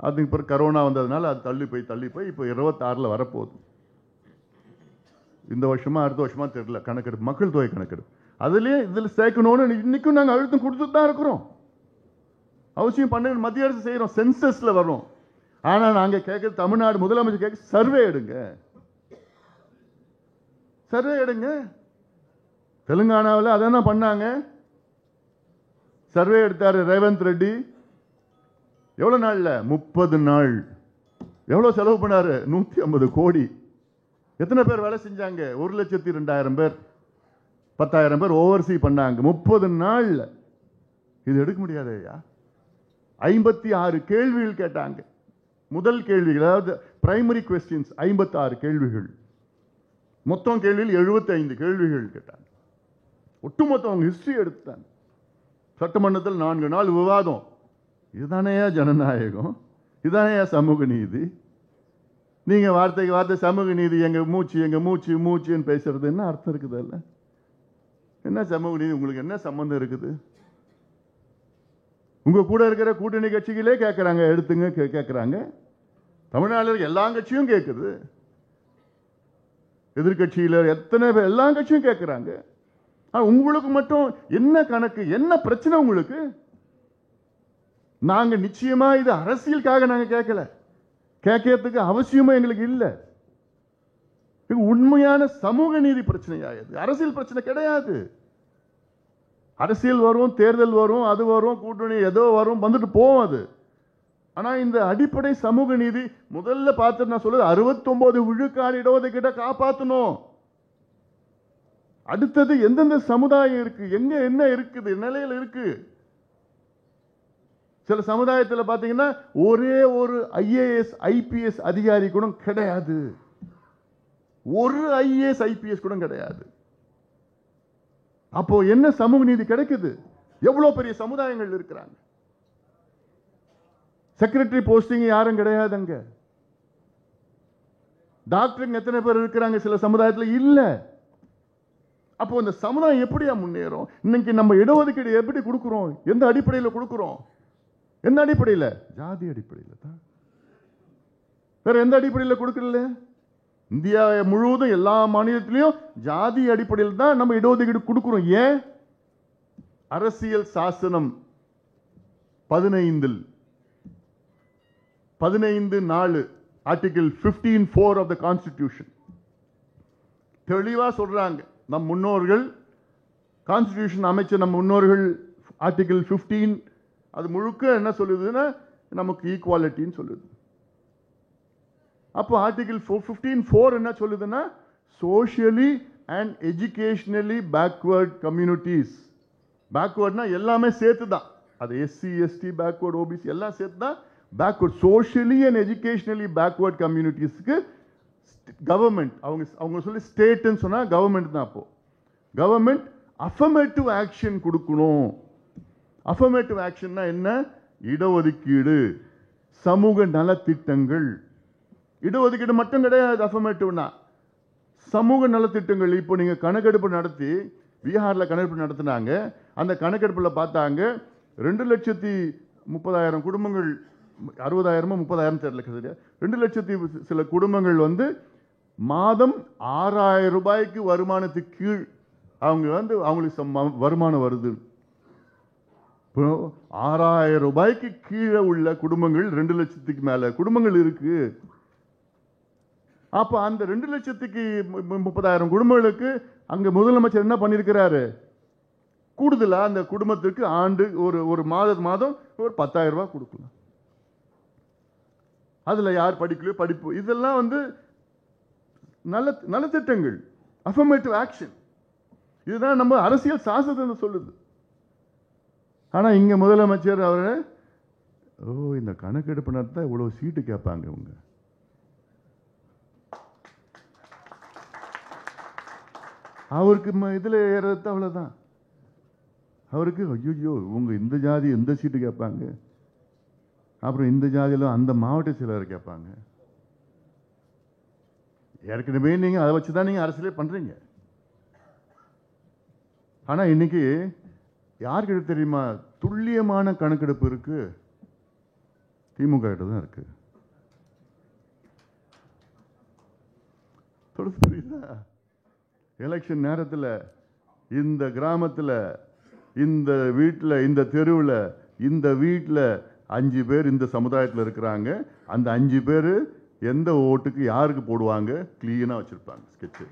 அதுக்கு பிறகு கரோனா வந்ததுனால அது தள்ளி போய் இப்போ 26 வரப்போகுது. இந்த வருஷமா அடுத்த வருஷமா தெரியல கணக்கெடுப்பு, மக்கள் தொகை கணக்கெடுப்பு. அதுலயே இதுல சேர்க்கணும்னு இன்னைக்கும் நாங்க அழுத்தம் கொடுத்துட்டு தான் இருக்கிறோம். அவசியம் பண்ண மத்திய அரசு செய்யறோம், சென்சஸ்ல வரும். ஆனா நாங்க கேட்க, தமிழ்நாடு முதலமைச்சர் கேட்க, சர்வே எடுங்க. தெலுங்கானாவில் அதான் பண்ணாங்க, சர்வே எடுத்தாரு ரேவந்த் ரெட்டி. எவ்வளவு நாள்ல? 30 நாள். எவ்வளவு செலவு பண்ணாரு? 150 கோடி. எத்தனை பேர் வேலை செஞ்சாங்க? 1,02,000 பேர், 10,000 பேர் ஓவர்சீ பண்ணாங்க 30 நாள்ல. இது எடுக்க முடியாது ஐயா. 56 கேள்விகள் கேட்டாங்க. முதல் கேள்விகள், அதாவது பிரைமரி கொஸ்டின்ஸ் 56 கேள்விகள். மொத்தம் கேள்வியில் 75 கேள்விகள் கேட்டாங்க. ஒட்டுமொத்தம் அவங்க ஹிஸ்டரி எடுத்தாங்க. சட்டமன்றத்தில் 4 நாள் விவாதம். இதுதானேயா ஜனநாயகம்? இதுதானேயா சமூக நீதி? நீங்க வார்த்தைக்கு வார்த்தை சமூக நீதி, எங்க மூச்சுன்னு பேசுறது என்ன அர்த்தம் இருக்குது? இல்ல என்ன சமூக நீதி? உங்களுக்கு என்ன சம்பந்தம் இருக்குது? உங்க கூட இருக்கிற கூட்டணி கட்சிகளே கேட்கறாங்க, எடுத்துங்க கேட்கறாங்க. தமிழ்நாட்டில் எல்லா கட்சியும் கேட்குது, எதிர்கட்சியில எத்தனை பேர் எல்லா கட்சியும் கேட்கறாங்க. உங்களுக்கு மட்டும் என்ன கணக்கு, என்ன பிரச்சனை உங்களுக்கு? நாங்க நிச்சயமா இது அரசியலுக்காக நாங்க கேட்கல, கேட்கறதுக்கு அவசியமும் எங்களுக்கு இல்லை. இது உண்மையான சமூக நீதி பிரச்சனையா? இது அரசியல் பிரச்சனை கிடையாது. அரசியல் வரும், தேர்தல் வரும், அது வரும், கூட்டணி ஏதோ வரும், வந்துட்டு போகும் அது. ஆனா இந்த அடிப்படை சமூக நீதி முதல்ல பார்த்து நான் சொல்றது 69 விழுக்காடு இடஒதுக்கீட்டை காப்பாற்றணும். அடுத்தது எந்தெந்த சமுதாயம் இருக்கு, எங்க என்ன இருக்குது, நிலையில இருக்கு. சில சமுதாயத்தில் பாத்தீங்கன்னா ஒரே ஒரு IAS IPS அதிகாரி கூட கிடையாது, ஒரு IAS IPS கூட கிடையாது. அப்போ என்ன சமூக நீதி கிடைக்குது? எவ்வளவு பெரிய சமுதாயங்கள் இருக்கிறாங்க. செக்ரட்டரி போஸ்டிங் யாரும் கிடையாது அங்க. டாக்டர் எத்தனை பேர் இருக்கிறாங்க சில சமுதாயத்தில் இல்ல. அப்போ இந்த சமுதாயம் எப்படியா முன்னேறும்? இன்னைக்கு நம்ம இடஒதுக்கீடு எப்படி கொடுக்கிறோம்? எந்த அடிப்படையில் கொடுக்கிறோம்? எந்த அடிப்படையில்? ஜாதி அடிப்படையில் தான். வேற எந்த அடிப்படையில் கொடுக்கல? இந்தியா முழுவதும் எல்லா மாநிலத்திலையும் ஜாதி அடிப்படையில் தான் நம்ம இடஒதுக்கீடு கொடுக்கிறோம். ஏன்? அரசியல் சாசனம் 15(4) ஆர்டிகிள் 15(4) ஆஃப் த கான்ஸ்டிடியூஷன் தெளிவா சொல்றாங்க. நம் முன்னோர்கள் கான்ஸ்டிடியூஷன் அமைச்ச நம் முன்னோர்கள் ஆர்டிகிள் 15 அது முழுக்க என்ன சொல்லுதுன்னா நமக்கு ஈக்குவாலிட்டின்னு சொல்லுது. அப்போ ஆர்டிகிள் 15(4) என்ன சொல்லுதுன்னா socially and educationally backward communities. பேக்வர்ட்னா எல்லாமே சேர்த்து தான், அது SC ST பேக்வர்ட் OBC எல்லாம் சேர்த்து தான் backward. Socially and educationally backward கம்யூனிட்டிஸ்க்கு கவர்மெண்ட் அவங்க சொல்லி ஸ்டேட்னு சொன்னா கவர்மெண்ட் தான். அப்போ கவர்மெண்ட் அஃபர்மேட்டிவ் ஆக்ஷன் கொடுக்கணும். அஃபர்மேட்டிவ் ஆக்ஷன்னா என்ன? இடஒதுக்கீடு, சமூக நலத்திட்டங்கள். இடஒதுக்கீடு மட்டும் கிடையாது அஃபர்மேட்டிவ்னா, சமூக நலத்திட்டங்கள். இப்போ நீங்க கணக்கெடுப்பு நடத்தி பீகார்ல கணக்கெடுப்பு நடத்தினாங்க. அந்த கணக்கெடுப்புல பார்த்தாங்க 2,30,000 குடும்பங்கள், 60,000 30,000 தெரியல, 2 லட்சத்தி சில குடும்பங்கள் மாதம் 6,000 ரூபாய்க்கு வருமானத்துக்கு கீழ் அவங்களுக்கு வருமானம் வருது. 6,000 ரூபாய்க்கு கீழே உள்ள குடும்பங்கள் 2 லட்சத்துக்கு மேல குடும்பங்கள் இருக்கு. அப்ப அந்த 2,30,000 குடும்பங்களுக்கு அங்க முதலமைச்சர் என்ன பண்ணிருக்கிறாரு? கூடுதலா அந்த குடும்பத்திற்கு ஆண்டு ஒரு மாதம் ஒரு 10,000 ரூபாய் கொடுக்கலாம். அதுல யார் படிக்கலையோ படிப்பு, இதெல்லாம் நலத்திட்டங்கள், அஃபர்மேட்டிவ் ஆக்ஷன். இதுதான் நம்ம அரசியல் சாசனம் சொல்லுது. ஆனா இங்க முதலமைச்சர் அவரு இந்த கணக்கெடுப்பு நடத்த இவ்வளவு சீட்டு கேட்பாங்க இவங்க. அவருக்கு இதுல ஏறது அவ்வளவுதான். அவருக்கு ஐயோ இவங்க இந்த ஜாதி எந்த சீட்டு கேட்பாங்க, அப்புறம் இந்த ஜாதியில அந்த மாவட்ட செயலர் கேட்பாங்க. ஏற்கனவே நீங்க அதை வச்சுதான் நீங்க அரசியலே பண்றீங்க. ஆனா இன்னைக்கு யார்கிட்ட தெரியுமா துல்லியமான கணக்கெடுப்பு இருக்கு? திமுக கிட்ட தான் இருக்கு. புரியுதா? எலெக்ஷன் நேரத்தில் இந்த கிராமத்தில், இந்த வீட்டில், இந்த தெருவில், இந்த வீட்டில் 5 பேர் இந்த சமுதாயத்தில் இருக்கிறாங்க. அந்த 5 பேர் எந்த ஓட்டுக்கு யாருக்கு போடுவாங்க கிளீனா வச்சிருப்பாங்க ஸ்கெட்ச்.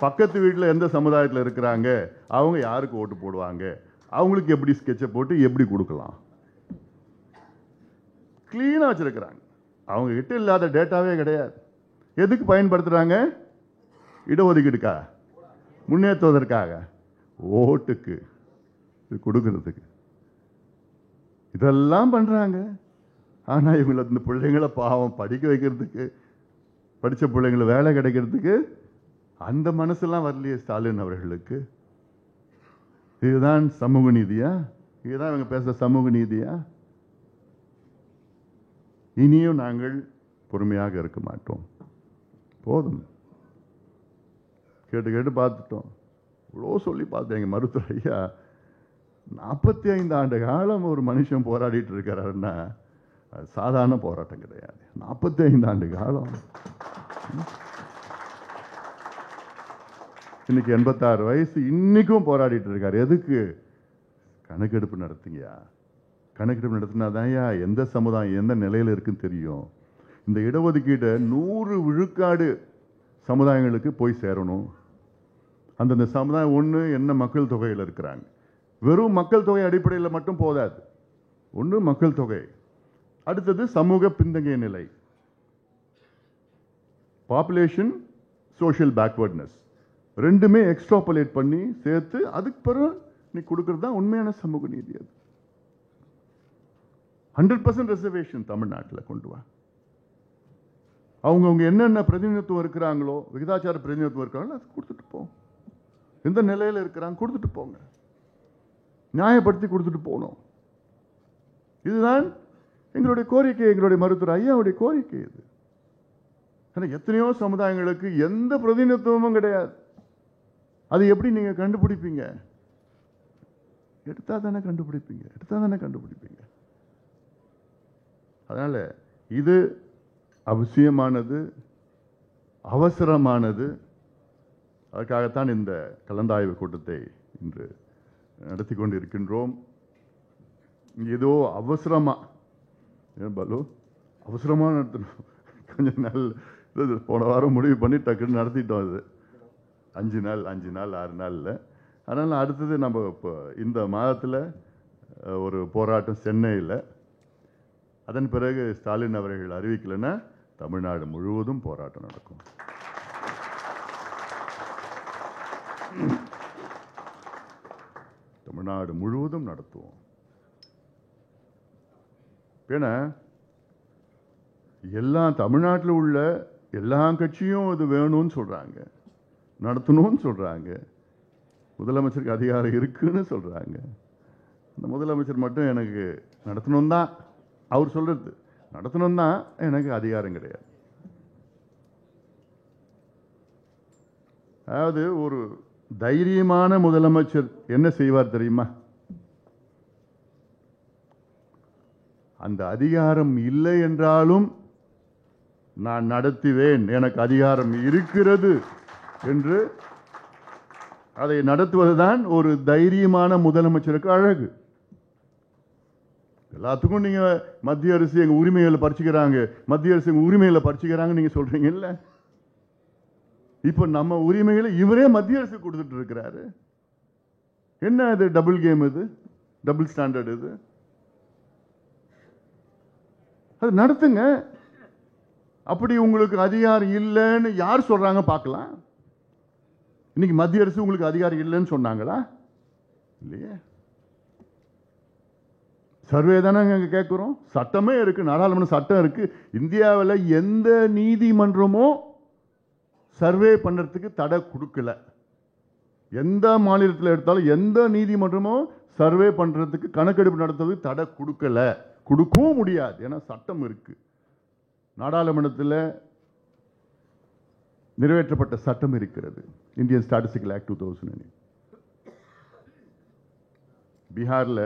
பக்கத்து வீட்டில் எந்த சமுதாயத்தில் இருக்கிறாங்க அவங்க யாருக்கு ஓட்டு போடுவாங்க, அவங்களுக்கு எப்படி ஸ்கெட்சை போட்டு எப்படி கொடுக்கலாம் கிளீனா வச்சிருக்கிறாங்க. அவங்க கிட்ட இல்லாத டேட்டாவே கிடையாது. எதுக்கு பயன்படுத்துறாங்க? இடஒதுக்கீடுக்கா? முன்னேற்றுவதற்காக? ஓட்டுக்கு கொடுக்கிறதுக்கு இதெல்லாம் பண்றாங்க. ஆனா இவங்களை இந்த பிள்ளைங்களை பாவம் படிக்க வைக்கிறதுக்கு, படிச்ச பிள்ளைங்களை வேலை கிடைக்கிறதுக்கு அந்த மனசெல்லாம் வரலையே ஸ்டாலின் அவர்களுக்கு. இதுதான் சமூக நீதியா? இதுதான் இவங்க பேசுற சமூக நீதியா? இனியும் நாங்கள் பொறுமையாக இருக்க மாட்டோம். போதும், கேட்டு கேட்டு பார்த்துட்டோம். இவ்வளோ சொல்லி பார்த்தேன். எங்கள் மருத்துவர் ஐயா 45 ஆண்டு காலம் ஒரு மனுஷன் போராடிட்டு இருக்கிறாருன்னா அது சாதாரண போராட்டம் கிடையாது. 45 ஆண்டு காலம். இன்னைக்கு 86 வயசு, இன்னைக்கும் போராடிட்டு இருக்காரு. எதுக்கு? கணக்கெடுப்பு நடத்துங்கயா. கணக்கெடுப்பு நடத்தினாதான் எந்த சமுதாயம் எந்த நிலையில இருக்குன்னு தெரியும். இந்த இடஒதுக்கீடு 100 விழுக்காடு சமுதாயங்களுக்கு போய் சேரணும். அந்தந்த சமுதாயம் ஒன்று என்ன மக்கள் தொகையில் இருக்கிறாங்க. வெறும் மக்கள் தொகை அடிப்படையில் மட்டும் போதாது. ஒன்று மக்கள் தொகை, அடுத்தது சமூக பின்தங்கிய நிலை, பாப்புலேஷன், சோஷியல் பேக்வர்ட்னஸ், ரெண்டுமே எக்ஸ்ட்ராபுலேட் பண்ணி சேர்த்து அதுக்கு பிறகு நீ கொடுக்கறது தான் உண்மையான சமூக நீதி. அது 100% ரிசர்வேஷன் தமிழ்நாட்டில் கொண்டு வா. அவங்க என்னென்ன பிரதிநிதித்துவம் இருக்கிறாங்களோ, விகிதாச்சார பிரதிநிதித்துவம் இருக்கிறாங்களோ அது கொடுத்துட்டு போ. எந்த நிலையில் இருக்கிறாங்க கொடுத்துட்டு போங்க, நியாயப்படுத்தி கொடுத்துட்டு போகணும். இதுதான் எங்களுடைய கோரிக்கை, எங்களுடைய மருத்துவர் ஐயாவுடைய கோரிக்கை. இது எத்தனையோ சமுதாயங்களுக்கு எந்த பிரதிநிதித்துவமும் கிடையாது. அது எப்படி நீங்க கண்டுபிடிப்பீங்க? எடுத்தா தானே கண்டுபிடிப்பீங்க. அதனால இது அவசியமானது, அவசரமானது. அதற்காகத்தான் இந்த கலந்தாய்வு கூட்டத்தை இன்று நடத்தி கொண்டு இருக்கின்றோம். ஏதோ அவசரமா பாலு அவசரமா நடத்தணும். கொஞ்சம் நாள் போன வாரம் முடிவு பண்ணி டக்குன்னு நடத்திட்டோம். அது 5 நாள் 6 நாளில். அதனால் அடுத்தது நம்ம இப்போ இந்த மாதத்தில் ஒரு போராட்டம் சென்னையில், அதன் பிறகு ஸ்டாலின் அவர்கள் அறிவிக்கலைன்னா தமிழ்நாடு முழுவதும் போராட்டம் நடக்கும். தமிழ்நாடு முழுவதும் நடத்துவோம். ஏன்னா எல்லா தமிழ்நாட்டில் உள்ள எல்லா கட்சியும் இது வேணும்னு சொல்றாங்க, நடத்தணும்னு சொல்றாங்க. முதலமைச்சருக்கு அதிகாரம் இருக்குன்னு சொல்றாங்க. அந்த முதலமைச்சர் மட்டும் எனக்கு நடத்தணும் தான் அவர் சொல்றது, நடத்தணும் தான், எனக்கு அதிகாரம் கிடையாது. அதாவது ஒரு தைரியமான முதலமைச்சர் என்ன செய்வார் தெரியுமா? அந்த அதிகாரம் இல்லை என்றாலும் நான் நடத்துவேன், எனக்கு அதிகாரம் இருக்கிறது என்று அதை நடத்துவதுதான் ஒரு தைரியமான முதலமைச்சருக்கு அழகு. எல்லாத்துக்கும் நீங்க மத்திய அரசு எங்க உரிமைகளை பறிச்சுக்கிறாங்க, மத்திய அரசு எங்க உரிமைகளை பறிச்சுக்கிறாங்க நீங்க சொல்றீங்க இல்ல. இப்ப நம்ம உரிமைகளை இவரே மத்திய அரசு கொடுத்துட்டு இருக்கிறாரு. என்ன இது? டபுள் கேம், இது டபுள் ஸ்டாண்டர்ட். இது அது நடத்துங்க. அப்படி உங்களுக்கு அதிகாரம் இல்லைன்னு யார் சொல்றாங்க பார்க்கலாம். இன்னைக்கு மத்திய அரசு உங்களுக்கு அதிகாரம் இல்லைன்னு சொன்னாங்களா? இல்லையே. சர்வே தானே அங்க கேட்கிறோம். சட்டமே இருக்கு, நாடாளுமன்ற சட்டம் இருக்கு. இந்தியாவில் எந்த நீதிமன்றமோ சர்வே பண்றதுக்கு தடை கொடுக்கல. எந்த மாநிலத்தில் எடுத்தாலும் எந்த நீதிமன்றமோ சர்வே பண்றதுக்கு, கணக்கெடுப்பு நடத்துறதுக்கு தடை கொடுக்கல, கொடுக்கவும் முடியாது. ஏன்னா சட்டம் இருக்கு. நாடாளுமன்றத்தில் நிறைவேற்றப்பட்ட சட்டம் இருக்கிறது, இந்தியன் ஸ்டாட்டிஸ்டிக்கல் ஆக்ட் 2008. பீகார்ல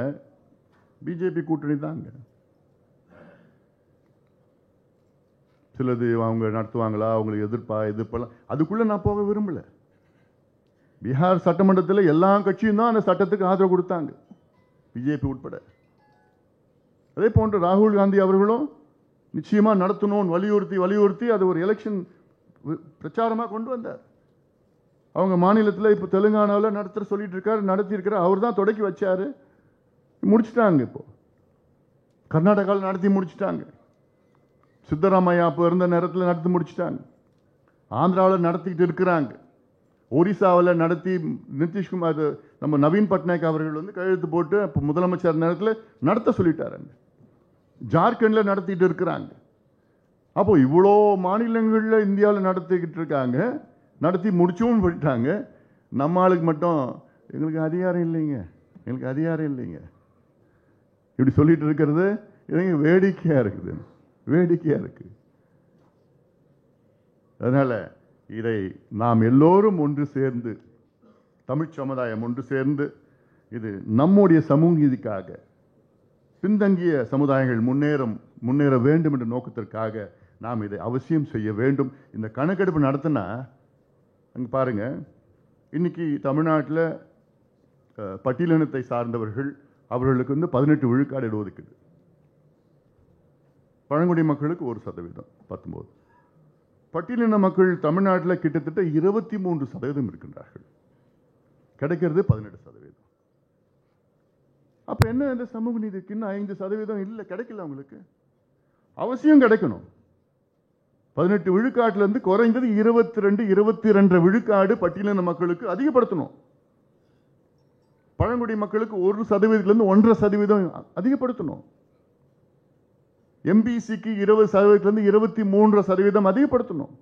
பிஜேபி கூட்டணி தாங்க. சிலது அவங்க நடத்துவாங்களா, அவங்களுக்கு எதிர்ப்பெல்லாம் அதுக்குள்ள நான் போக விரும்பல. பீகார் சட்டமன்றத்தில் எல்லா கட்சியும் தான் அந்த சட்டத்துக்கு ஆதரவு கொடுத்தாங்க, பிஜேபி உட்பட. அதே போன்று ராகுல் காந்தி அவர்களும் நிச்சயமா நடத்தணும் வலியுறுத்தி அது ஒரு எலெக்ஷன் பிரச்சாரமா கொண்டு வந்தார். அவங்க மாநிலத்தில் இப்ப தெலுங்கானாவில் நடத்த சொல்லிட்டு இருக்காரு, நடத்தி இருக்கிறார். அவர் தான் தொடக்கி வச்சாரு, முடிச்சுட்டாங்க. இப்போ கர்நாடகாவில் நடத்தி முடிச்சுட்டாங்க. சித்தராமையா அப்போ இருந்த நேரத்தில் நடத்தி முடிச்சுட்டாங்க. ஆந்திராவில் நடத்திக்கிட்டு இருக்கிறாங்க. ஒரிசாவில் நடத்தி நிதிஷ்குமார், நம்ம நவீன் பட்நாயக் அவர்கள் வந்து கையெழுத்து போட்டு இப்போ முதலமைச்சர் நேரத்தில் நடத்த சொல்லிட்டாருங்க. ஜார்க்கண்டில் நடத்திட்டு இருக்கிறாங்க. அப்போ இவ்வளோ மாநிலங்களில் இந்தியாவில் நடத்திக்கிட்டு இருக்காங்க, நடத்தி முடிச்சும் போயிட்டாங்க. நம்ம ஆளுக்கு மட்டும் எங்களுக்கு அதிகாரம் இல்லைங்க இப்படி சொல்லிட்டு இருக்கிறது எனக்கு வேடிக்கையா இருக்கு. அதனால இதை நாம் எல்லோரும் ஒன்று சேர்ந்து, தமிழ் சமுதாயம் ஒன்று சேர்ந்து இது நம்முடைய சமூக நீதிக்காக, பின்தங்கிய சமுதாயங்கள் முன்னேற வேண்டும் என்ற நோக்கத்திற்காக நாம் இதை அவசியம் செய்ய வேண்டும். இந்த கணக்கெடுப்பு நடத்தினா அங்க பாருங்க, இன்னைக்கு தமிழ்நாட்டில் பட்டியலினத்தை சார்ந்தவர்கள் அவர்களுக்கு 18 விழுக்காடு இடஒதுக்கீடு, பழங்குடி மக்களுக்கு 1% 19. பட்டியலின மக்கள் தமிழ்நாட்டில் கிட்டத்தட்ட 23% இருக்கின்றார்கள், கிடைக்கிறது 18%. அப்ப என்ன இந்த சமூக நீதிக்கு இன்னும் 5% இல்லை, கிடைக்கல. அவங்களுக்கு அவசியம் கிடைக்கணும். 18 விழுக்காட்டிலிருந்து குறைந்தது 22 விழுக்காடு பட்டியலின மக்களுக்கு அதிகப்படுத்தணும். பழங்குடி மக்களுக்கு 1%லிருந்து 1.5% அதிகப்படுத்தணும். எம்பிசிக்கு 20%லிருந்து 23% அதிகப்படுத்தணும்.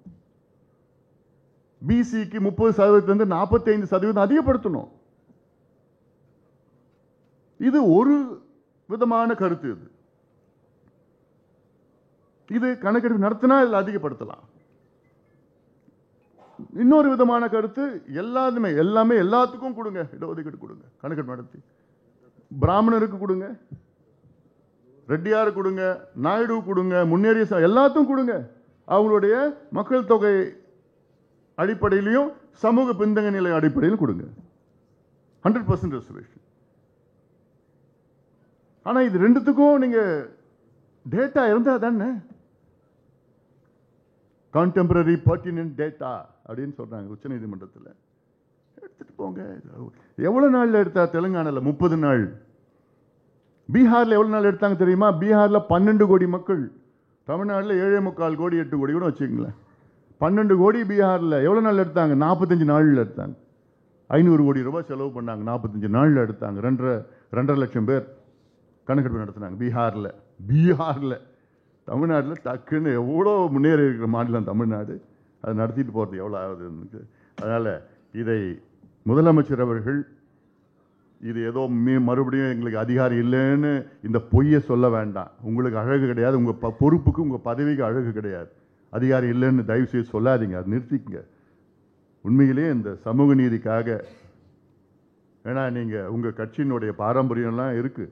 பிசிக்கு 30%லிருந்து 45% அதிகப்படுத்தணும். இது ஒரு விதமான கருத்து. இது கணக்கெடுப்பு நடத்தினா இதில் அதிகப்படுத்தலாம். இன்னொரு விதமான கருத்து, எல்லாமே எல்லாத்துக்கும் கொடுங்க, இடஒதுக்கீடு கொடுங்க, கணக்கெடுப்பு நடத்தி. பிராமணருக்கு கொடுங்க, ரெட்டியாருக்கு கொடுங்க, நாயுடு கொடுங்க, முன்னேறிய எல்லாத்துக்கும் கொடுங்க. அவங்களுடைய மக்கள் தொகை அடிப்படையிலையும் சமூக பின்தங்கிய நிலை அடிப்படையிலும் கொடுங்க. 100% ரிசர்வேஷன். ஆனா இது ரெண்டுத்துக்கும் நீங்க டேட்டா இருந்தா தானே, கான்டெம்பரரி பர்டினன்ட் டேட்டா அப்படின்னு சொல்றாங்க உச்ச நீதிமன்றத்தில். எடுத்துட்டு போங்க. எவ்வளவு நாள்ல எடுத்தா? தெலுங்கானால 30 நாள். பீகார்ல எவ்வளவு நாள் எடுத்தாங்க தெரியுமா? பீகார்ல 12 கோடி மக்கள், தமிழ்நாட்டில் 7.25 கோடி 8 கோடி கூட வச்சுக்கங்களேன். 12 கோடி பீகார்ல எவ்வளவு நாள் எடுத்தாங்க? 45 நாள்ல எடுத்தாங்க. 500 கோடி ரூபாய் செலவு பண்ணாங்க. 45 நாள்ல எடுத்தாங்க. 2.5 லட்சம் பேர் கணக்கெடுப்பு நடத்தினாங்க பீகார்ல. தமிழ்நாட்டில் டக்குன்னு எவ்வளோ முன்னேறி இருக்கிற மாநிலம் தமிழ்நாடு, அதை நடத்திட்டு போகிறது எவ்வளோ ஆகுது. அதனால இதை முதலமைச்சர் அவர்கள் இது ஏதோ மறுபடியும் எங்களுக்கு அதிகாரம் இல்லைன்னு இந்த பொய்யை சொல்ல வேண்டாம். உங்களுக்கு அழகு கிடையாது, உங்கள் பொறுப்புக்கு உங்கள் பதவிக்கு அழகு கிடையாது. அதிகாரம் இல்லைன்னு தயவு செய்து சொல்லாதீங்க, அதை நிறுத்திக்கங்க. உண்மையிலேயே இந்த சமூக நீதிக்காக, ஏன்னா நீங்கள் உங்கள் கட்சியினுடைய பாரம்பரியம்லாம் இருக்கு.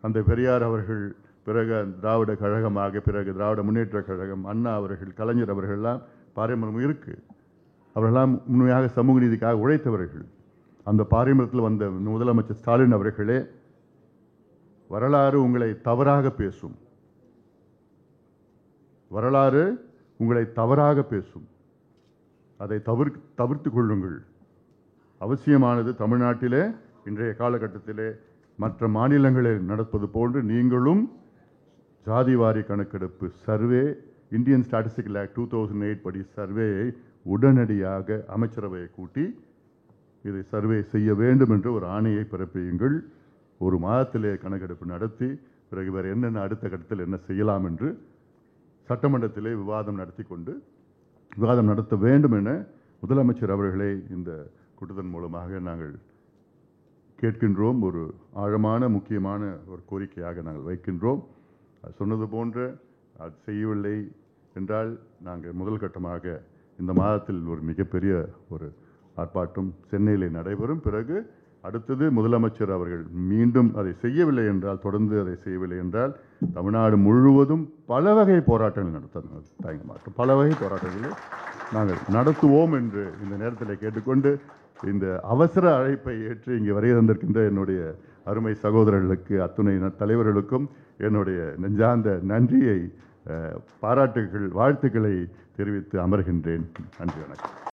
அந்த பெரியார் அவர்கள், பிறகு திராவிட கழகமாக, பிறகு திராவிட முன்னேற்ற கழகம், அண்ணா அவர்கள், கலைஞர் அவர்கள்லாம் பாரம்பரியம் இருக்கு. அவர்களெல்லாம் உண்மையாக சமூக நீதிக்காக உழைத்தவர்கள். அந்த பாரம்பரியத்தில் வந்த முதலமைச்சர் ஸ்டாலின் அவர்களே, வரலாறு உங்களை தவறாக பேசும், வரலாறு உங்களை தவறாக பேசும், அதை தவிர்த்து கொள்ளுங்கள். அவசியமானது தமிழ்நாட்டிலே இன்றைய காலகட்டத்திலே மற்ற மாநிலங்களில் நடப்பது போன்று நீங்களும் ஜாதிவாரி கணக்கெடுப்பு சர்வே, இந்தியன் ஸ்டாட்டிஸ்டிக்கல் ஆக்ட் 2008 படி சர்வேயை உடனடியாக அமைச்சரவையை கூட்டி இதை சர்வே செய்ய வேண்டும் என்று ஒரு ஆணையை பிறப்பியுங்கள். ஒரு மாதத்திலே கணக்கெடுப்பு நடத்தி பிறகு வேறு என்னென்ன அடுத்த கட்டத்தில் என்ன செய்யலாம் என்று சட்டமன்றத்திலே விவாதம் நடத்த வேண்டும் என முதலமைச்சர் அவர்களை இந்த கூட்டத்தின் மூலமாக நாங்கள் கேட்கின்றோம். ஒரு ஆழமான முக்கியமான ஒரு கோரிக்கையாக நாங்கள் வைக்கின்றோம். சொன்னது போன்ற அது செய்யவில்லை என்றால் நாங்கள் முதல் கட்டமாக இந்த மாதத்தில் ஒரு மிகப்பெரிய ஒரு ஆர்ப்பாட்டம் சென்னையிலே நடைபெறும். பிறகு அடுத்தது முதலமைச்சர் அவர்கள் மீண்டும் அதை செய்யவில்லை என்றால், தொடர்ந்து அதை செய்யவில்லை என்றால் தமிழ்நாடு முழுவதும் பல வகை போராட்டங்கள் நடத்த தயங்க மாட்டோம். பல வகை போராட்டங்களை நாங்கள் நடத்துவோம் என்று இந்த நேரத்தில் கேட்டுக்கொண்டு, இந்த அவசர அழைப்பை ஏற்று இங்கே வருகை தந்திருக்கின்ற என்னுடைய அருமை சகோதரர்களுக்கு, அத்துணை தலைவர்களுக்கும் என்னுடைய நெஞ்சார்ந்த நன்றியை, பாராட்டுகள், வாழ்த்துக்களை தெரிவித்து அமர்கின்றேன். நன்றி, வணக்கம்.